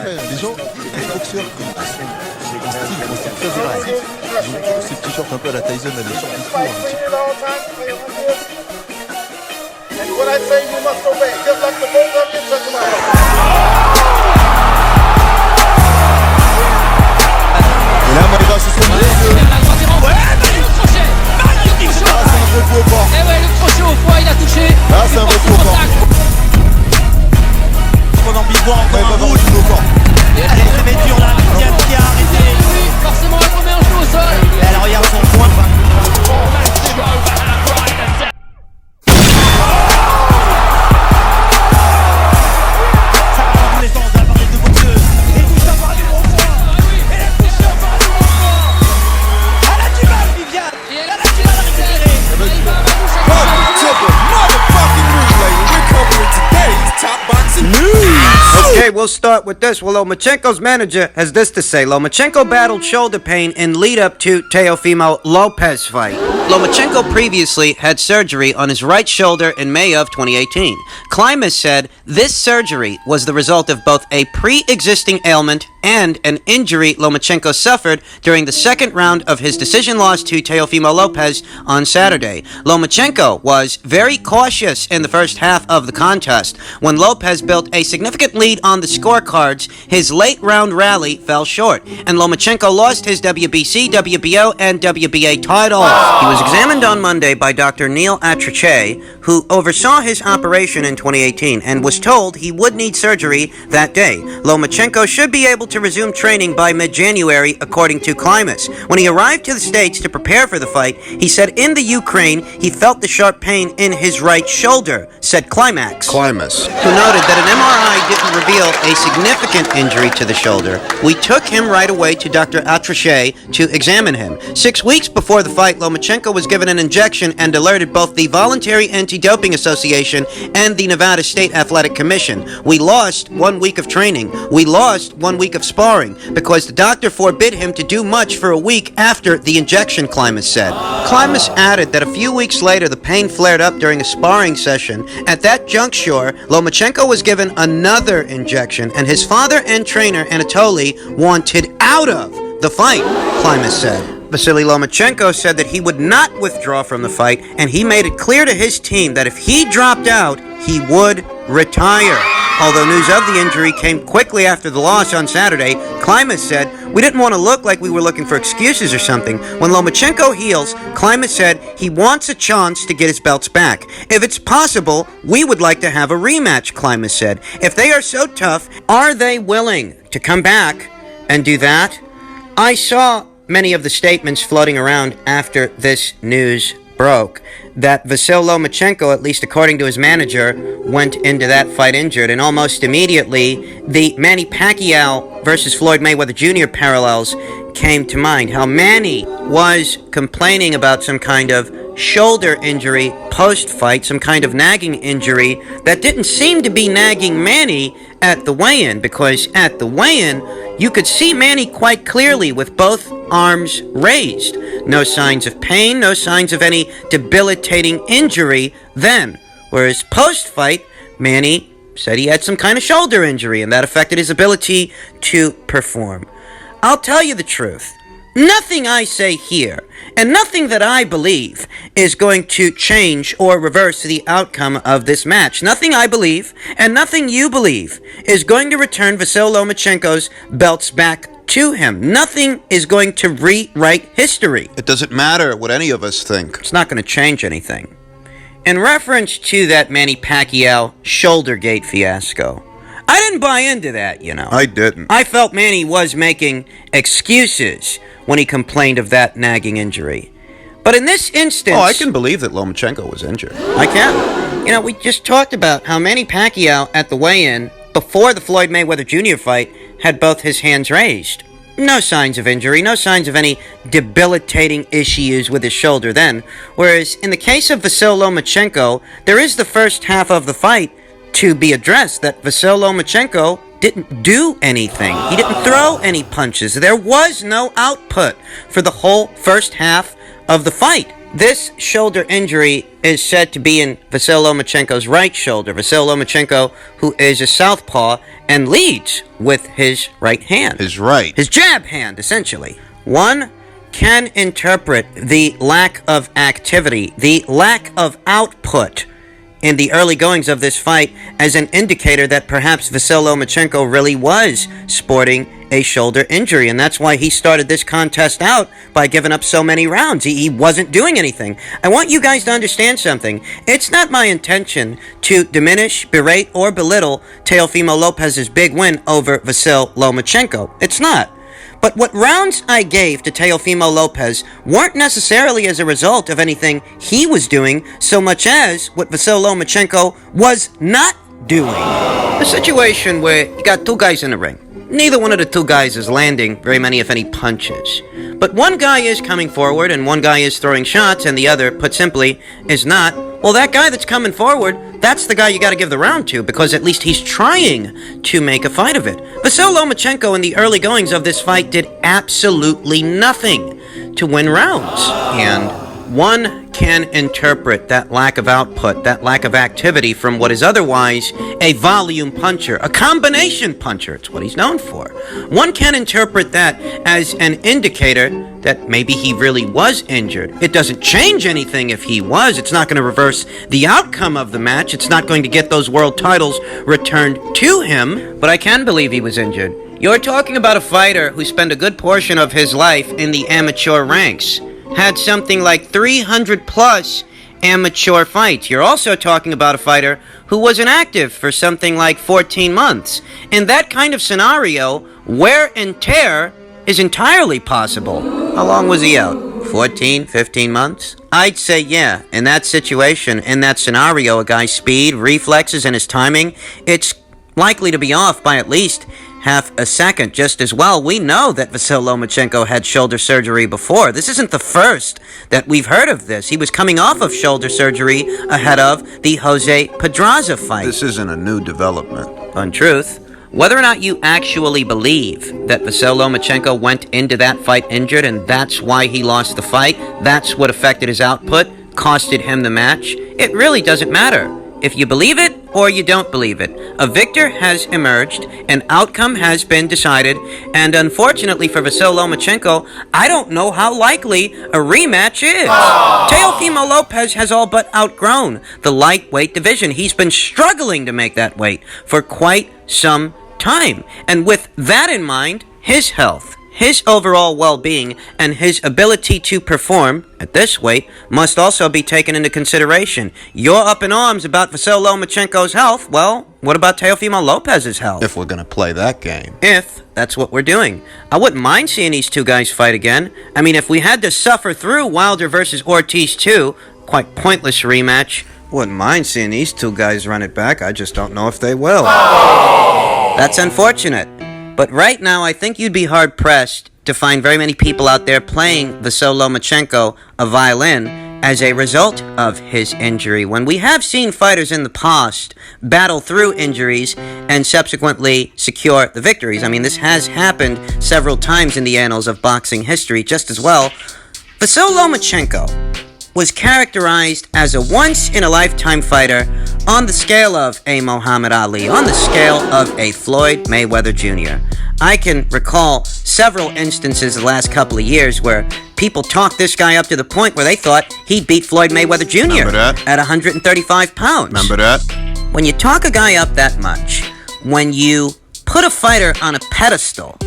Les gens, les boxeurs, un style très agressif. Ils ont ces t-shirts un peu à la Tyson, là, les shorts du four, un petit When I say you must obey, just like the both of you said to my Et là, Maïva, c'est son milieu. Ouais, magnifique crochet. Magnifique shot. Ah, c'est un vrai coup au corps. Et ouais, le crochet au foie, il a touché. Ah, c'est un vrai coup au corps. Pendant Bigois, Ouais, encore pas un rouge. au corps. Allez, très dur là, qui a arrêté. Oui, forcément, elle remet un genou au sol. Et elle regarde son point. Okay, we'll start with this. Well, Lomachenko's manager has this to say. Lomachenko battled shoulder pain in lead up to Teofimo Lopez fight. Lomachenko previously had surgery on his right shoulder in May of 2018. Klimas said this surgery was the result of both a pre-existing ailment and an injury Lomachenko suffered during the second round of his decision loss to Teofimo Lopez on Saturday. Lomachenko was very cautious in the first half of the contest. When Lopez built a significant lead on the scorecards, his late round rally fell short, and Lomachenko lost his WBC, WBO, and WBA titles. He was examined on Monday by Dr. Neil Atriche, who oversaw his operation in 2018 and was told he would need surgery that day. Lomachenko should be able to resume training by mid-January, according to Klimas. When he arrived to the States to prepare for the fight, he said in the Ukraine he felt the sharp pain in his right shoulder, said Klimas, who noted that an MRI didn't reveal a significant injury to the shoulder. We took him right away to Dr. Atriche to examine him. 6 weeks before the fight, Lomachenko was given an injection and alerted both the Voluntary Anti-Doping Association and the Nevada State Athletic Commission. We lost 1 week of training. We lost 1 week of sparring because the doctor forbid him to do much for a week after the injection, Klimas said. Klimas added that a few weeks later the pain flared up during a sparring session. At that juncture, Lomachenko was given another injection and his father and trainer Anatoly wanted out of the fight, Klimas said. Vasily Lomachenko said that he would not withdraw from the fight, and he made it clear to his team that if he dropped out, he would retire. Although news of the injury came quickly after the loss on Saturday, Klimas said, "We didn't want to look like we were looking for excuses or something. When Lomachenko heals, Klimas said he wants a chance to get his belts back. If it's possible, we would like to have a rematch," Klimas said. "If they are so tough, are they willing to come back and do that?" I saw many of the statements floating around after this news broke that Vasyl Lomachenko, at least according to his manager, went into that fight injured, and almost immediately the Manny Pacquiao versus Floyd Mayweather Jr. parallels came to mind. How Manny was complaining about some kind of shoulder injury post-fight, some kind of nagging injury that didn't seem to be nagging Manny at the weigh-in, because at the weigh-in you could see Manny quite clearly with both arms raised. No signs of pain, no signs of any debilitating injury then. Whereas post-fight, Manny said he had some kind of shoulder injury and that affected his ability to perform. I'll tell you the truth. Nothing I say here, and nothing that I believe, is going to change or reverse the outcome of this match. Nothing I believe, and nothing you believe, is going to return Vasyl Lomachenko's belts back to him. Nothing is going to rewrite history. It doesn't matter what any of us think. It's not going to change anything. In reference to that Manny Pacquiao Shouldergate fiasco, I didn't buy into that, you know. I didn't. I felt Manny was making excuses when he complained of that nagging injury. But in this instance... Oh, I can believe that Lomachenko was injured. I can. You know, we just talked about how Manny Pacquiao at the weigh-in, before the Floyd Mayweather Jr. fight, had both his hands raised. No signs of injury, no signs of any debilitating issues with his shoulder then. Whereas in the case of Vasyl Lomachenko, there is the first half of the fight to be addressed that Vasyl Lomachenko didn't do anything. He didn't throw any punches. There was no output for the whole first half of the fight. This shoulder injury is said to be in Vasyl Lomachenko's right shoulder. Vasyl Lomachenko, who is a southpaw and leads with his right hand. His right. His jab hand, essentially. One can interpret the lack of activity, the lack of output in the early goings of this fight as an indicator that perhaps Vasyl Lomachenko really was sporting a shoulder injury, and that's why he started this contest out by giving up so many rounds. He wasn't doing anything. I want you guys to understand something. It's not my intention to diminish, berate, or belittle Teofimo Lopez's big win over Vasyl Lomachenko. It's not. But what rounds I gave to Teofimo Lopez weren't necessarily as a result of anything he was doing so much as what Vasyl Lomachenko was not doing. A situation where you got two guys in the ring. Neither one of the two guys is landing very many, if any, punches. But one guy is coming forward and one guy is throwing shots and the other, put simply, is not. Well, that guy that's coming forward, that's the guy you got to give the round to, because at least he's trying to make a fight of it. Vasyl Lomachenko in the early goings of this fight did absolutely nothing to win rounds. And one can interpret that lack of output, that lack of activity from what is otherwise a volume puncher, a combination puncher. It's what he's known for. One can interpret that as an indicator that maybe he really was injured. It doesn't change anything if he was. It's not going to reverse the outcome of the match. It's not going to get those world titles returned to him. But I can believe he was injured. You're talking about a fighter who spent a good portion of his life in the amateur ranks. Had something like 300 plus amateur fights. You're also talking about a fighter who was inactive for something like 14 months. In that kind of scenario, wear and tear is entirely possible. How long was he out? 14, 15 months? I'd say yeah. In that situation, in that scenario, a guy's speed, reflexes, and his timing, it's likely to be off by at least half a second. Just as well, we know that Vasyl Lomachenko had shoulder surgery before. This isn't the first that we've heard of this. He was coming off of shoulder surgery ahead of the Jose Pedraza fight. This isn't a new development. Untruth. Whether or not you actually believe that Vasyl Lomachenko went into that fight injured and that's why he lost the fight, that's what affected his output, costed him the match, it really doesn't matter. If you believe it or you don't believe it, a victor has emerged, an outcome has been decided, and unfortunately for Vasyl Lomachenko, I don't know how likely a rematch is. Teofimo Lopez has all but outgrown the lightweight division. He's been struggling to make that weight for quite some time. And with that in mind, his health, his overall well-being, and his ability to perform at this weight must also be taken into consideration. You're up in arms about Vasyl Lomachenko's health. Well, what about Teofimo Lopez's health? If we're going to play that game. If that's what we're doing. I wouldn't mind seeing these two guys fight again. I mean, if we had to suffer through Wilder versus Ortiz too, quite pointless rematch, wouldn't mind seeing these two guys run it back. I just don't know if they will. That's unfortunate. But right now, I think you'd be hard-pressed to find very many people out there playing Vasyl Lomachenko a violin as a result of his injury. When we have seen fighters in the past battle through injuries and subsequently secure the victories. I mean, this has happened several times in the annals of boxing history just as well. Vasyl Lomachenko was characterized as a once-in-a-lifetime fighter on the scale of a Muhammad Ali, on the scale of a Floyd Mayweather Jr. I can recall several instances the last couple of years where people talked this guy up to the point where they thought he'd beat Floyd Mayweather Jr. Remember that? At 135 pounds. Remember that? When you talk a guy up that much, when you put a fighter on a pedestal,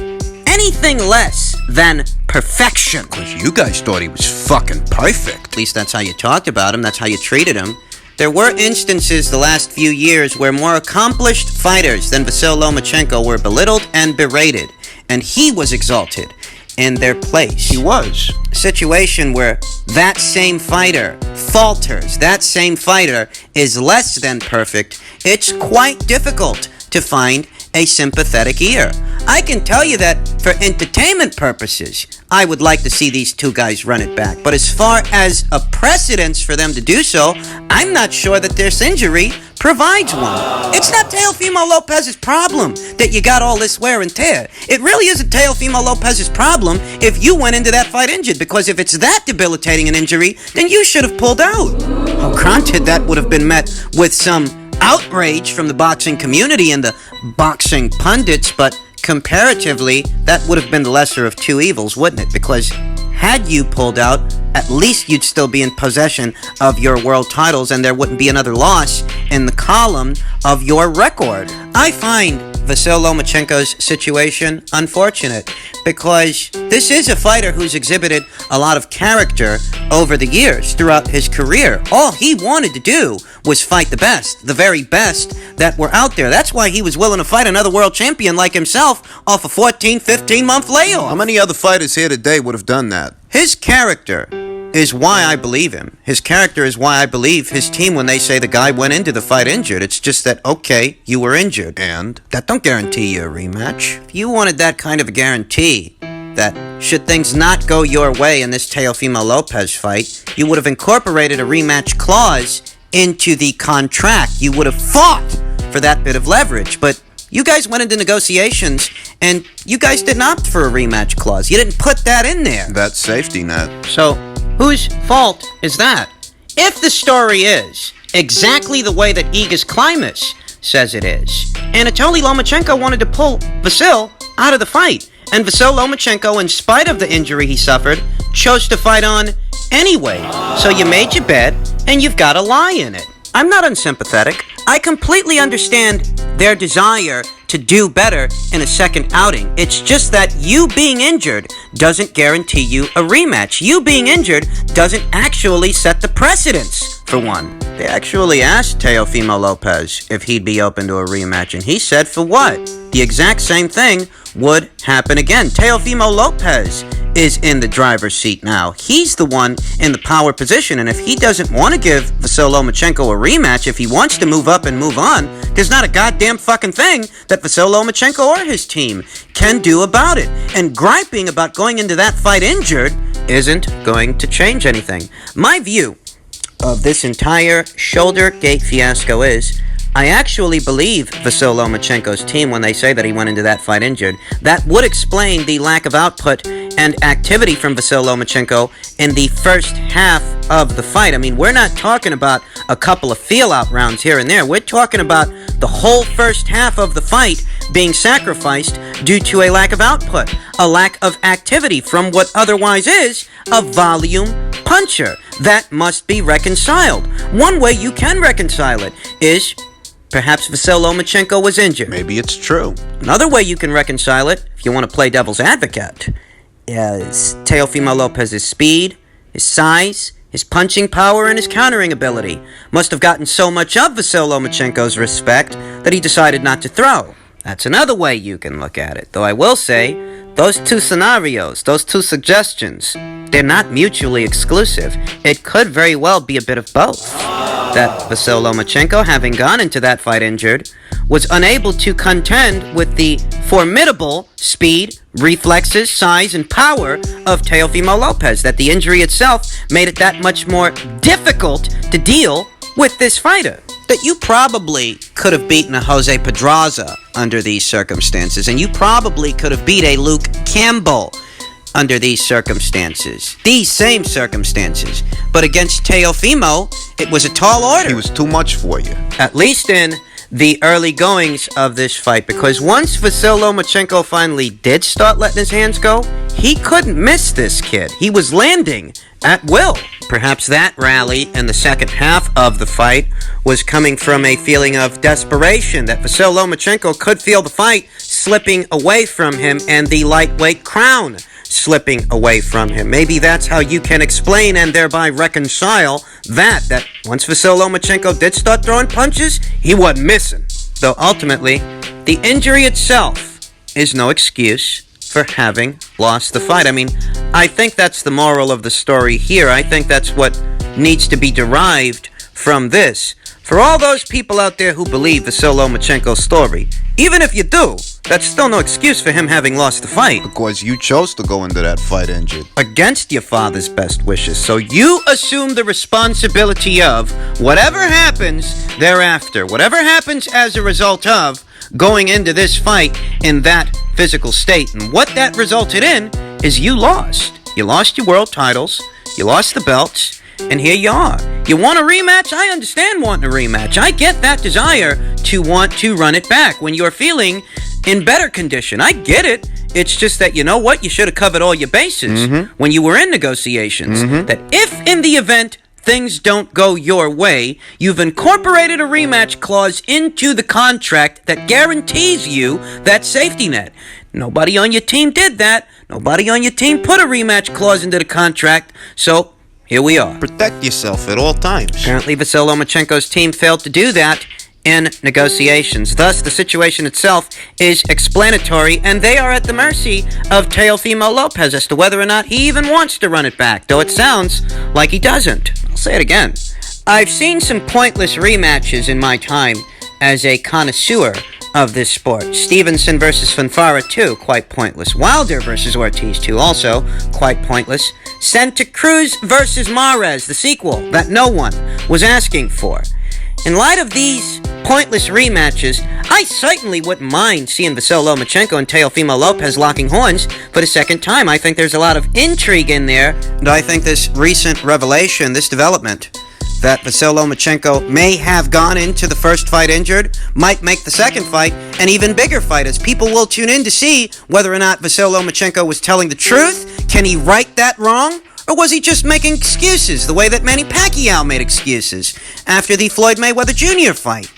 anything less than perfection. Because you guys thought he was fucking perfect. At least that's how you talked about him, that's how you treated him. There were instances the last few years where more accomplished fighters than Vasyl Lomachenko were belittled and berated, and he was exalted in their place. He was. A situation where that same fighter falters, that same fighter is less than perfect. It's quite difficult to find a sympathetic ear. I can tell you that for entertainment purposes, I would like to see these two guys run it back. But as far as a precedence for them to do so, I'm not sure that this injury provides one. It's not Teofimo Lopez's problem that you got all this wear and tear. It really isn't Teofimo Lopez's problem if you went into that fight injured, because if it's that debilitating an injury, then you should have pulled out. Oh, granted, that would have been met with some outrage from the boxing community and the boxing pundits, but comparatively, that would have been the lesser of two evils, wouldn't it? Because had you pulled out, at least you'd still be in possession of your world titles and there wouldn't be another loss in the column of your record. I find Vasyl Lomachenko's situation unfortunate because this is a fighter who's exhibited a lot of character over the years throughout his career. All he wanted to do was fight the best, the very best that were out there. That's why he was willing to fight another world champion like himself off a 14, 15-month layoff. How many other fighters here today would have done that? His character is why I believe him. His character is why I believe his team when they say the guy went into the fight injured. It's just that, okay, you were injured. And? That don't guarantee you a rematch. If you wanted that kind of a guarantee, that should things not go your way in this Teofimo Lopez fight, you would have incorporated a rematch clause into the contract. You would have fought for that bit of leverage. But you guys went into negotiations, and you guys didn't opt for a rematch clause. You didn't put that in there. That safety net. So, whose fault is that? If the story is exactly the way that Igis Klimas says it is, Anatoly Lomachenko wanted to pull Vasyl out of the fight, and Vasyl Lomachenko, in spite of the injury he suffered, chose to fight on anyway. So you made your bed, and you've got a lie in it. I'm not unsympathetic. I completely understand their desire to do better in a second outing. It's just that you being injured doesn't guarantee you a rematch. You being injured doesn't actually set the precedence for one. They actually asked Teofimo Lopez if he'd be open to a rematch, and he said for what? The exact same thing would happen again. Teofimo Lopez is in the driver's seat now. He's the one in the power position, and if he doesn't want to give Vasyl Lomachenko a rematch, if he wants to move up and move on, there's not a goddamn fucking thing that Vasyl Lomachenko or his team can do about it. And griping about going into that fight injured isn't going to change anything. My view of this entire shoulder gate fiasco is, I actually believe Vasyl Lomachenko's team when they say that he went into that fight injured. That would explain the lack of output and activity from Vasyl Lomachenko in the first half of the fight. I mean, we're not talking about a couple of feel-out rounds here and there. We're talking about the whole first half of the fight being sacrificed due to a lack of output, a lack of activity from what otherwise is a volume puncher. That must be reconciled. One way you can reconcile it is perhaps Vasyl Lomachenko was injured. Maybe it's true. Another way you can reconcile it, if you want to play devil's advocate, is Teofimo Lopez's speed, his size, his punching power, and his countering ability must have gotten so much of Vasyl Lomachenko's respect that he decided not to throw. That's another way you can look at it. Though I will say, those two scenarios, those two suggestions, they're not mutually exclusive. It could very well be a bit of both. That Vasyl Lomachenko, having gone into that fight injured, was unable to contend with the formidable speed, reflexes, size, and power of Teofimo Lopez. That the injury itself made it that much more difficult to deal with this fighter. That you probably could have beaten a Jose Pedraza under these circumstances, and you probably could have beat a Luke Campbell under these circumstances. These same circumstances. But against Teofimo, it was a tall order. He was too much for you. At least in the early goings of this fight, because once Vasyl Lomachenko finally did start letting his hands go, he couldn't miss this kid. He was landing at will. Perhaps that rally in the second half of the fight was coming from a feeling of desperation, that Vasyl Lomachenko could feel the fight slipping away from him and the lightweight crown slipping away from him. Maybe that's how you can explain and thereby reconcile that once Vasyl Lomachenko did start throwing punches, he wasn't missing. Though ultimately, the injury itself is no excuse for having lost the fight. I mean, I think that's the moral of the story here. I think that's what needs to be derived from this. For all those people out there who believe Vasyl Lomachenko's story, Even if you do, that's still no excuse for him having lost the fight. Because you chose to go into that fight injured. Against your father's best wishes. So you assume the responsibility of whatever happens thereafter, whatever happens as a result of going into this fight in that physical state. And what that resulted in is you lost. You lost your world titles, you lost the belts, and here you are. You want a rematch? I understand wanting a rematch. I get that desire to want to run it back when you're feeling in better condition. I get it. It's just that, you know what? You should have covered all your bases when you were in negotiations. That if in the event things don't go your way, you've incorporated a rematch clause into the contract that guarantees you that safety net. Nobody on your team did that. Nobody on your team put a rematch clause into the contract. So here we are. Protect yourself at all times. Apparently, Vasyl Lomachenko's team failed to do that in negotiations. Thus, the situation itself is explanatory, and they are at the mercy of Teofimo Lopez as to whether or not he even wants to run it back, though it sounds like he doesn't. I'll say it again. I've seen some pointless rematches in my time as a connoisseur of this sport. Stevenson versus Fanfara 2, quite pointless. Wilder versus Ortiz 2, also quite pointless. Santa Cruz versus Mares, the sequel that no one was asking for. In light of these pointless rematches, I certainly wouldn't mind seeing Vasyl Lomachenko and Teofimo Lopez locking horns for the second time. I think there's a lot of intrigue in there, and I think this recent revelation, this development, that Vasyl Lomachenko may have gone into the first fight injured, might make the second fight an even bigger fight, as people will tune in to see whether or not Vasyl Lomachenko was telling the truth. Can he right that wrong? Or was he just making excuses the way that Manny Pacquiao made excuses after the Floyd Mayweather Jr. fight?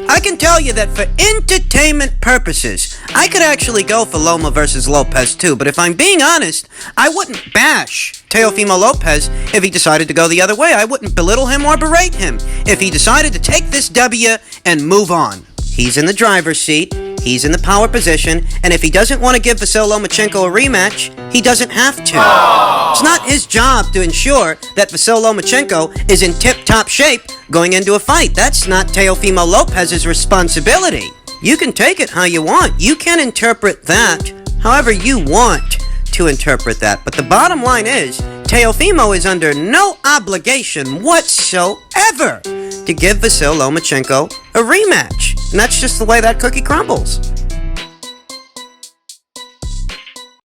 I can tell you that for entertainment purposes, I could actually go for Loma versus Lopez too, but if I'm being honest, I wouldn't bash Teofimo Lopez if he decided to go the other way. I wouldn't belittle him or berate him if he decided to take this W and move on. He's in the driver's seat, he's in the power position, and if he doesn't want to give Vasyl Lomachenko a rematch, he doesn't have to. It's not his job to ensure that Vasyl Lomachenko is in tip-top shape going into a fight. That's not Teofimo Lopez's responsibility. You can take it how you want. You can interpret that however you want to interpret that. But the bottom line is, Teofimo is under no obligation whatsoever to give Vasyl Lomachenko a rematch. And that's just the way that cookie crumbles.